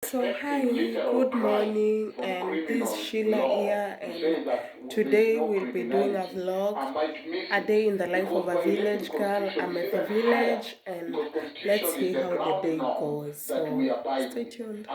So hi, good morning, and this is Sheila here, and today we'll be doing a vlog, a day in the life of a village girl. I'm at the village, and let's see how the day goes. So stay tuned.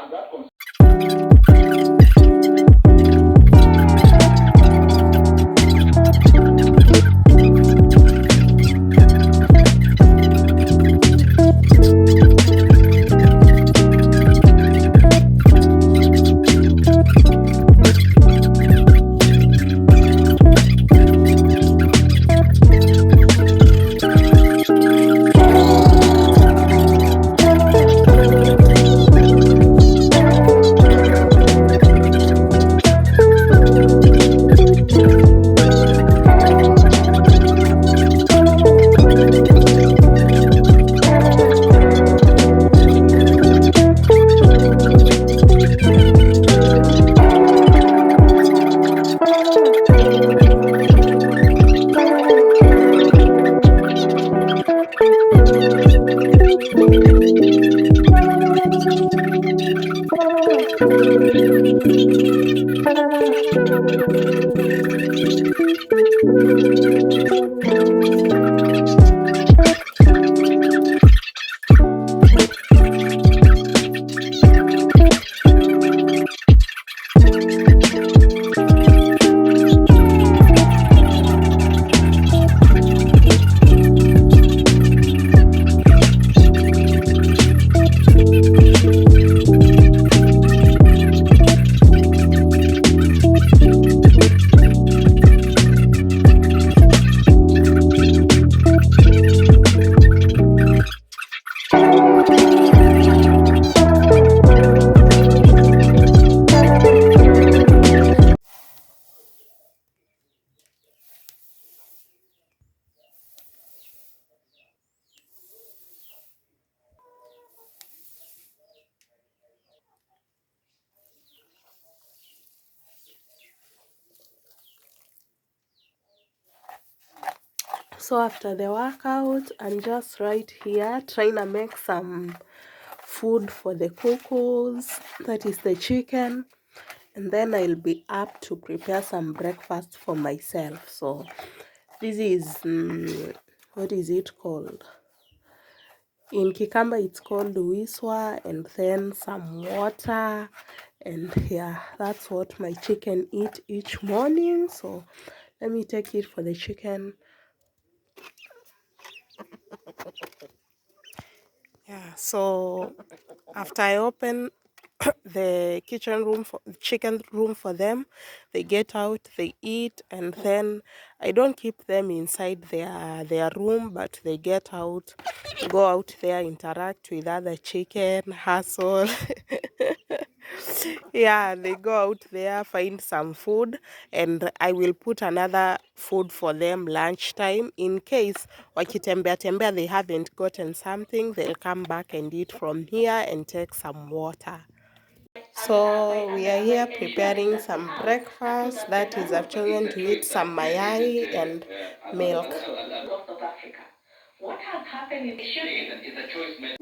So after the workout, I'm just right here trying to make some food for the cuckoos, that is the chicken, and then I'll be up to prepare some breakfast for myself. So this is what is it called? In Kikamba it's called wiswa, and then some water, and yeah, that's what my chicken eat each morning. So let me take it for the chicken. Yeah, so after I open the kitchen room for chicken room for them, they get out, they eat, and then I don't keep them inside their room, but they get out, go out there, interact with other chicken, hustle. Yeah, they go out there, find some food, and I will put another food for them lunchtime. In case wakitembea tembea they haven't gotten something, they'll come back and eat from here and take some water. So we are here preparing some breakfast. That is, I've chosen to eat some mayai and milk. What has happened is the choice made.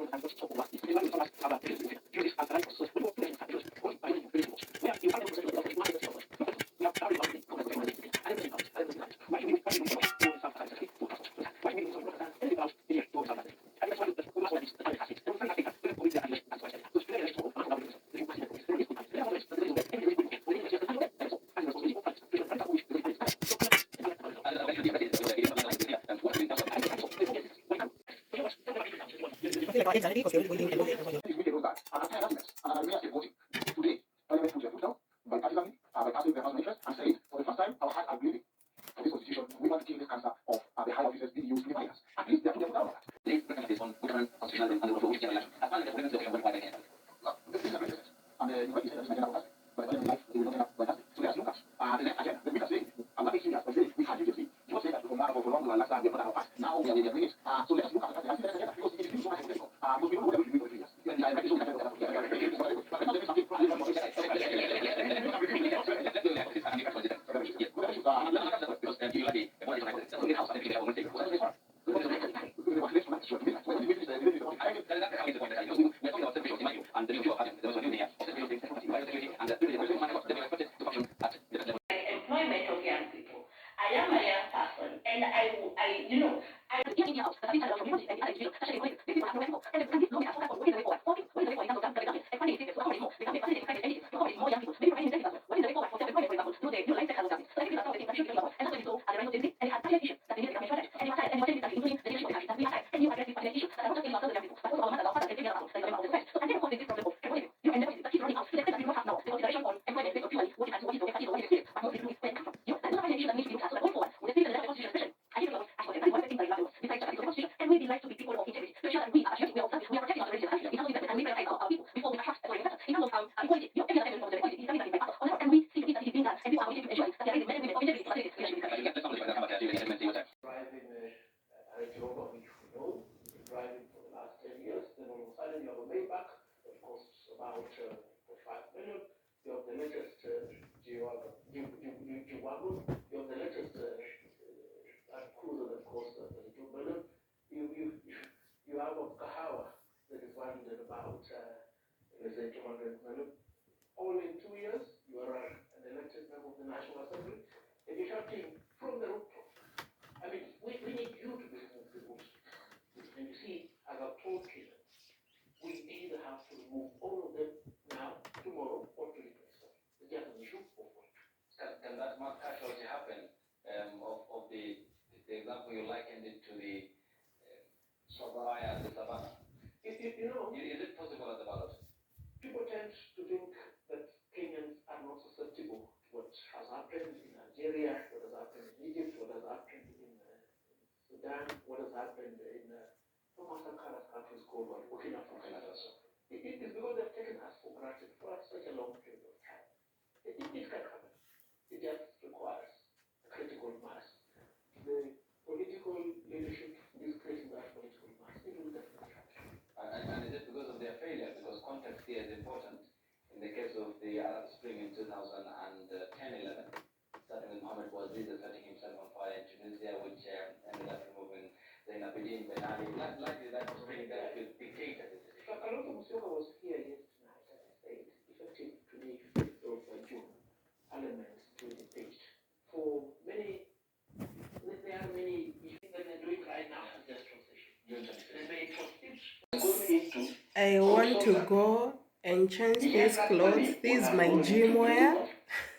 I want to go and change these clothes. This is my gym wear.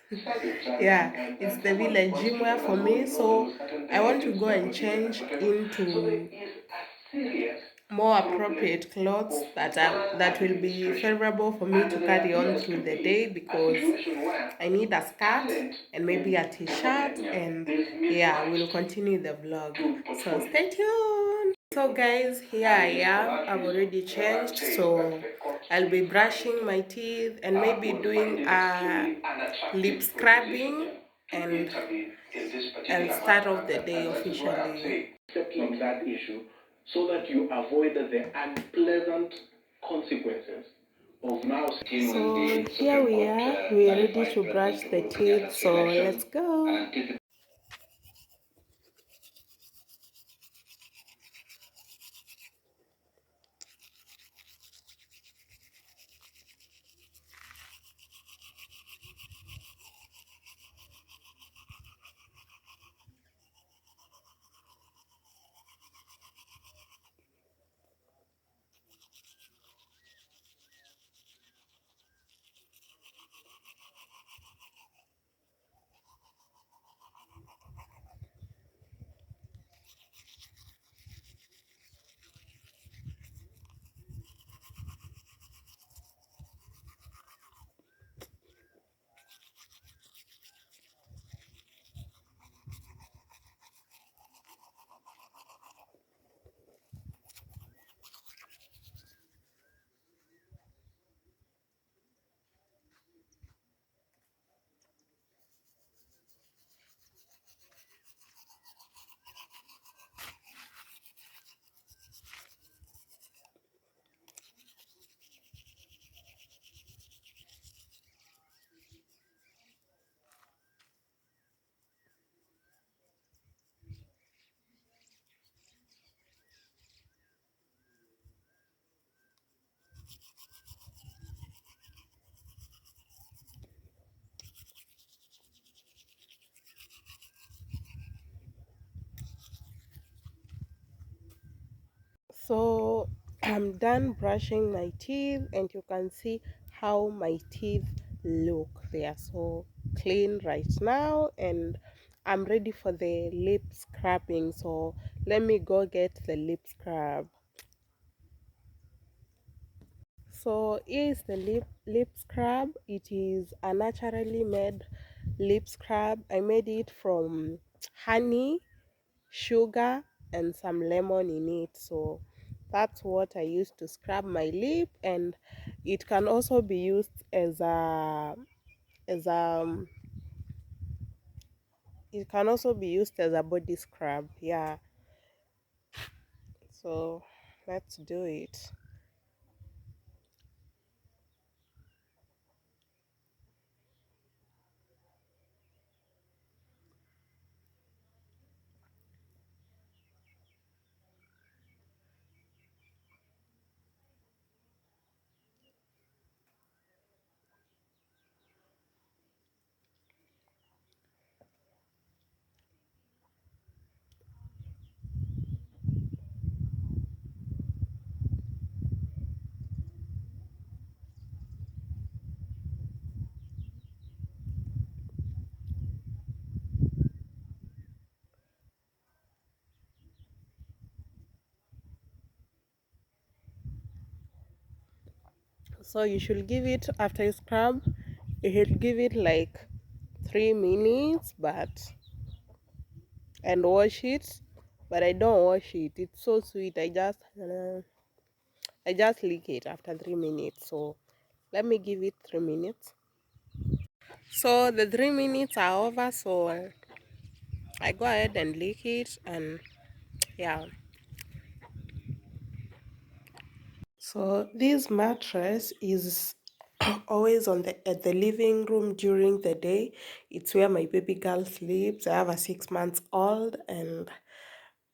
Yeah, it's the village gym wear for me. So I want to go and change into more appropriate clothes that will be favorable for me to carry on through the day, because I need a skirt and maybe a t-shirt, and yeah, we'll continue the vlog, so stay tuned. So guys, here I am. I've already changed, so I'll be brushing my teeth and maybe doing a lip scrubbing and start off the day officially. On that issue, so that you avoid the unpleasant consequences of now. So here we are. We are ready to brush the teeth. So let's go. So I'm done brushing my teeth, and you can see how my teeth look. They are so clean right now, and I'm ready for the lip scrubbing. So let me go get the lip scrub. So here is the lip scrub. It is a naturally made lip scrub. I made it from honey, sugar, and some lemon in it. So that's what I use to scrub my lip. And It can also be used as a it can also be used as a body scrub. Yeah, so let's do it. So you should give it, after you scrub, you should give it like 3 minutes, but and wash it. But I don't wash it. It's so sweet. I just lick it after 3 minutes. So let me give it 3 minutes. So the 3 minutes are over. So I go ahead and lick it, and yeah. So this mattress is always on the at the living room during the day. It's where my baby girl sleeps. I have a 6 months old, and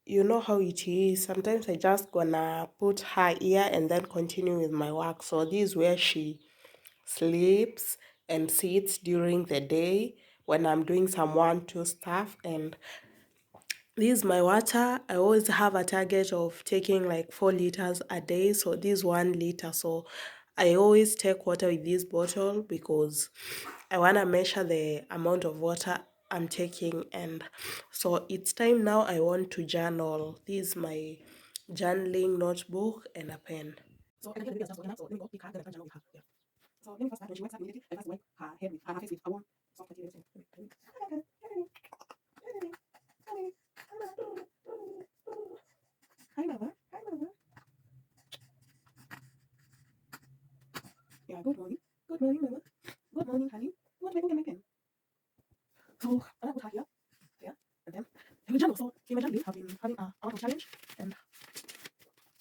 you know how it is. Sometimes I just gonna put her here and then continue with my work. So this is where she sleeps and sits during the day when I'm doing some 1-2 stuff. And this is my water. I always have a target of taking like 4 liters a day. So this 1 liter. So I always take water with this bottle because I wanna measure the amount of water I'm taking. And so it's time now. I want to journal. This is my journaling notebook and a pen. So I can hear the baby has just woken up, so let me go pick her, then I can journal with her. Yeah. So let me first start. When she wakes up immediately, I first wipe her head with her face with a warm soft material. Hi, Mama. Hi, Mama. Yeah, good morning. Good morning, Mama. Good morning, honey. What am I going to make? So I put her here, there, and then I will journal. So in my journaling, I've been having a lot of challenge, and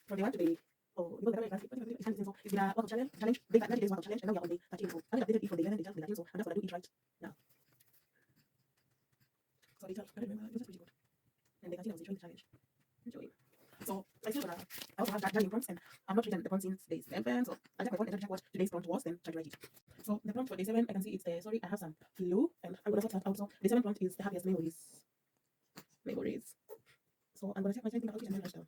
from day one to day, oh, because the camera is fancy, so it's been a lot of challenge, day 90 days worth of challenge, and now we are on day 13. So I haven't updated it from day 11, day 12, day 13, so I'm just gonna do it right now. So day 12, I don't remember, it was just pretty good, and day 13 I was enjoying the challenge, enjoying. So I also have journaling prompts, and I'm not written the prompt since day 7, so I'll check my phone and check what today's prompt was, then try to write it. So the prompt for day 7, I can see it's the sorry, I have some flu, and I'm gonna sort that out. So day 7 prompt is the happiest memories. Memories. So I'm gonna check my thinking about it and then write down.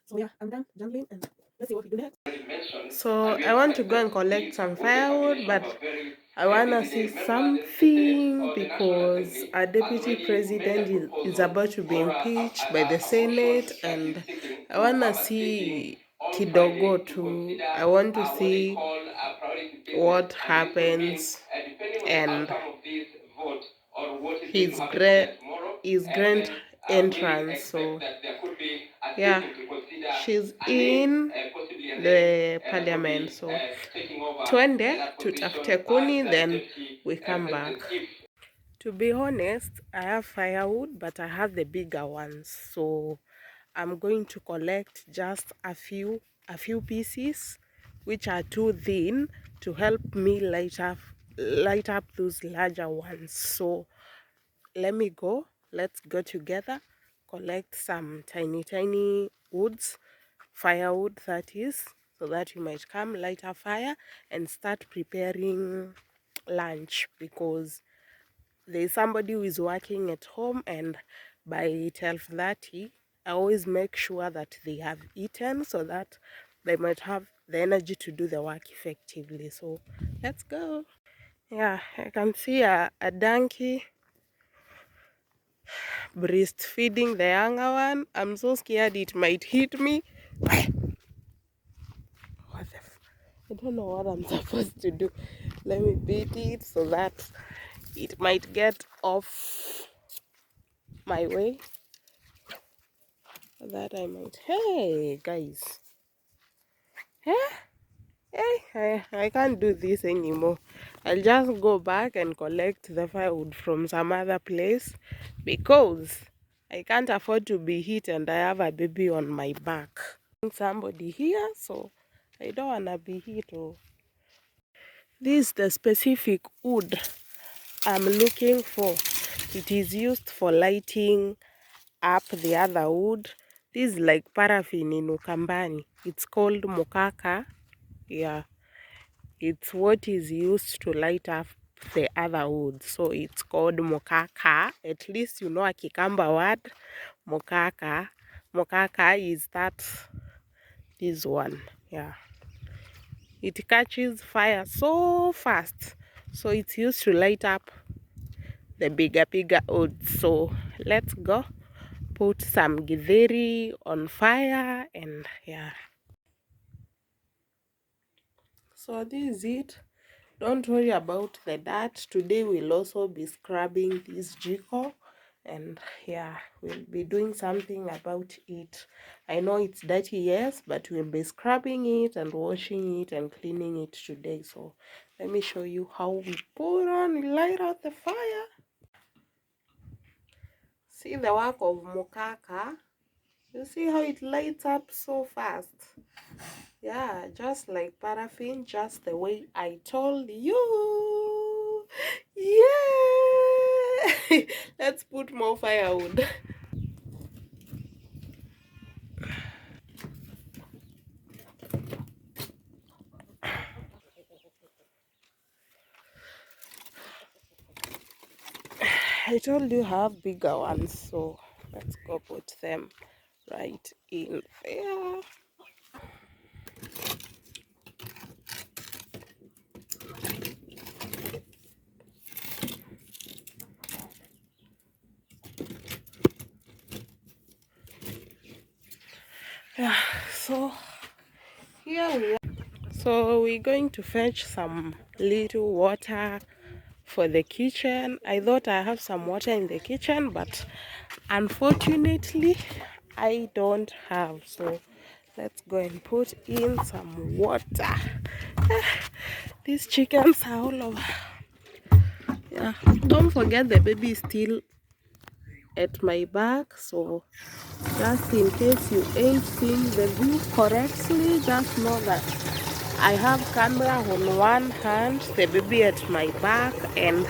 So yeah, I'm done journaling, and let's see what we do next. So I want to go and collect some firewood, but I wanna see something because our deputy president is about to be impeached by the Senate, and I wanna see Kidogo too. I want to see what happens and his grand entrance. So yeah, she's in the parliament. So twende tutafute kuni, then we come back. To be honest, I have firewood, but I have the bigger ones. So I'm going to collect just a few pieces which are too thin to help me light up those larger ones. So let's go together, collect some tiny woods, firewood that is, so that you might come light a fire and start preparing lunch, because there's somebody who is working at home, and by 12:30 I always make sure that they have eaten so that they might have the energy to do the work effectively. So let's go. Yeah, I can see a donkey breastfeeding the younger one. I'm so scared it might hit me. What the I don't know what I'm supposed to do. Let me beat it so that it might get off my way. So that I might. Hey, guys. Hey, I can't do this anymore. I'll just go back and collect the firewood from some other place because I can't afford to be hit and I have a baby on my back. Somebody here, so I don't wanna be hit. Oh. This is the specific wood I'm looking for. It is used for lighting up the other wood. This is like paraffin in Ukambani. It's called mukaka. Yeah, it's what is used to light up the other wood. So it's called mukaka. At least you know a Kikamba word. Mukaka. Mukaka is this one. Yeah. It catches fire so fast. So it's used to light up the bigger oats. So let's go put some githeri on fire, and yeah. So this is it. Don't worry about the dirt. Today we'll also be scrubbing this jiko, and yeah, we'll be doing something about it. I know it's dirty, yes, but we'll be scrubbing it and washing it and cleaning it today. So let me show you how we light out the fire. See the work of mukaka. You see how it lights up so fast? Yeah, just like paraffin, just the way I told you. Yeah! Let's put more firewood. I told you have bigger ones, so let's go put them right in there. Yeah, so here we are. So we're going to fetch some little water for the kitchen. I thought I have some water in the kitchen, but unfortunately I don't have. So let's go and put in some water. These chickens are all over. Yeah, don't forget the baby is still at my back, so just in case you ain't seeing the view correctly, just know that I have camera on one hand, the baby at my back, and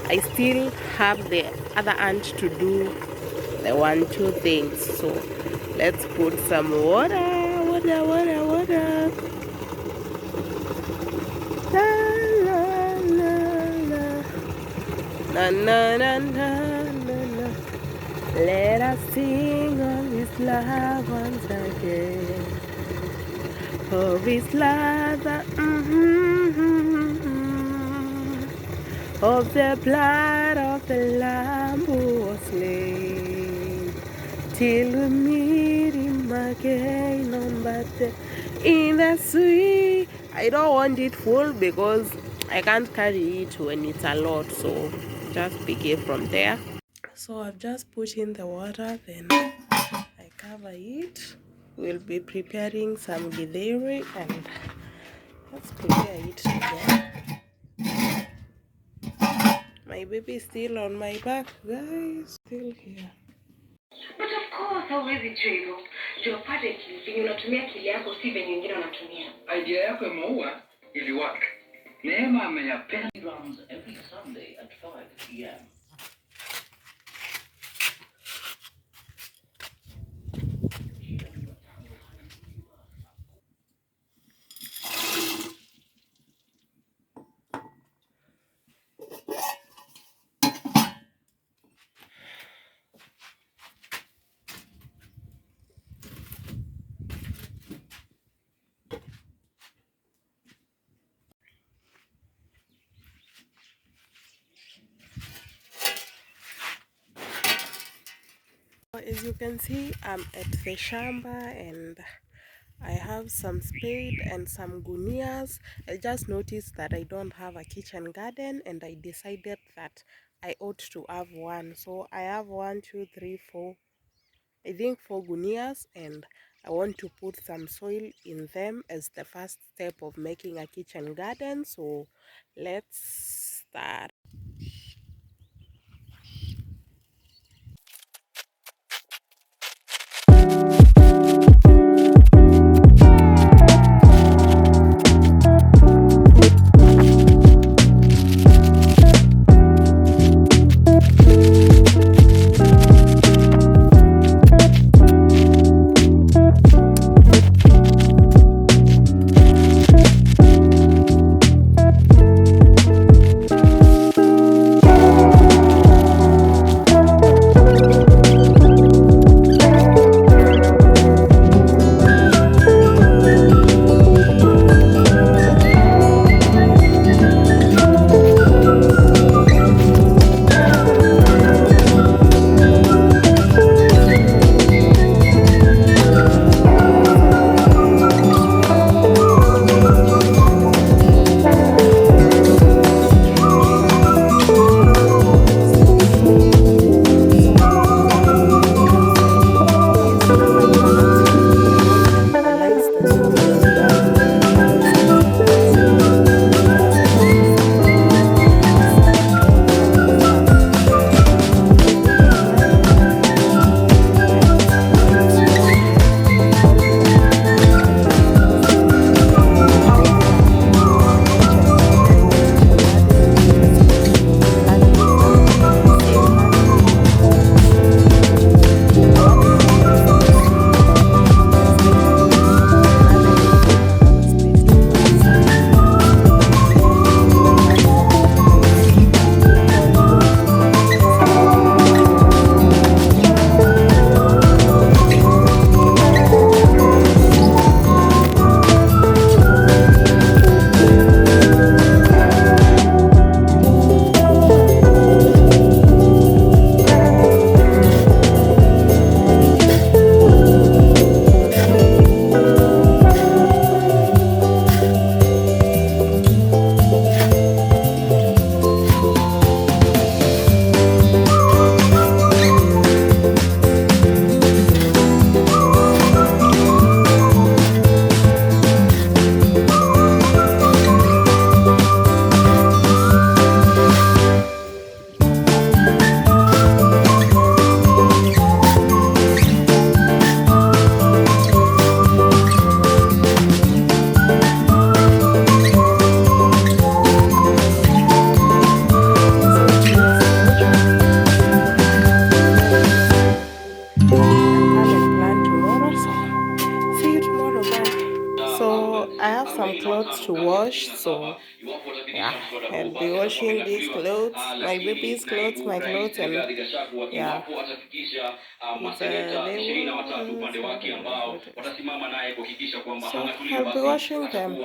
I still have the other hand to do the 1-2 things. So let's put some water. La, la, la, la. Na, na, na, na, na, na. Let us sing of His love once again. Of His love, of the blood of the Lamb who was slain, till we meet Him again on that day in the sweet. I don't want it full because I can't carry it when it's a lot, so just pick it from there. So I've just put in the water, then I cover it. We'll be preparing some githeri, and let's prepare it together. My baby is still on my back, guys. Still here. But of course hauwezi hivyo. Ndio pale venye unatumia akili yako si venye wengine wanatumia. Idea yako ya maua ili work. Neema ameyapenda. Runs every Sunday at 5 p.m. As you can see, I'm at the shamba and I have some spade and some gunias. I just noticed that I don't have a kitchen garden and I decided that I ought to have one. So I have 1, 2, 3, 4, I think 4 gunias, and I want to put some soil in them as the first step of making a kitchen garden. So let's start. So I have some clothes to wash, so yeah, I'll be washing these clothes, my baby's clothes, my clothes, and yeah, so I'll be washing them.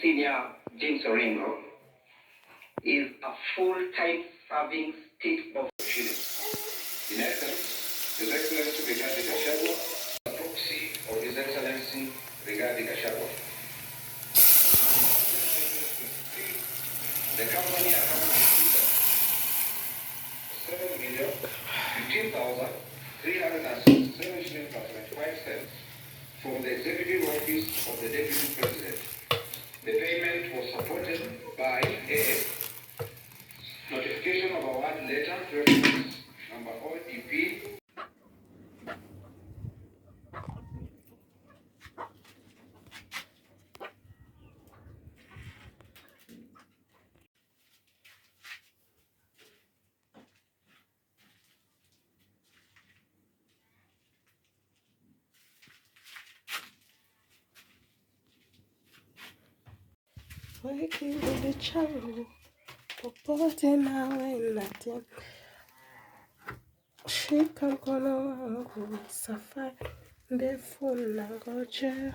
Senior James Orengo is a full-time serving state of in essence, His Excellency Brigadier Gachagua, a proxy of His Excellency Brigadier Gachagua. The company accounts for 7,15,367 shillings and 25 cents from the Executive Office of the Deputy President. The payment was supported by a notification of award letter reference number ODP. Soe kivuli changu popote nawe natia, shika mkono wangu, safari ndefu na ngoja.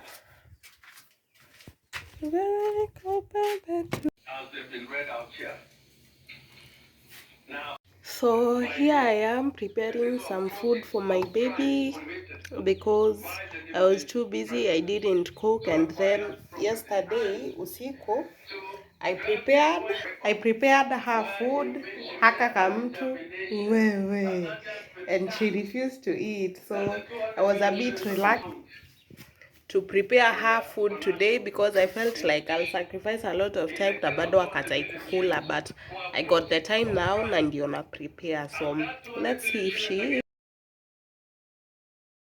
So here I am preparing some food for my baby because I was too busy, I didn't cook. And then yesterday usiku I prepared her food, haka kamtu wewe, and she refused to eat. So I was a bit relaxed to prepare her food today because I felt like I'll sacrifice a lot of time na bado akatai kukula, but I got the time now na ndio na prepare. So let's see if she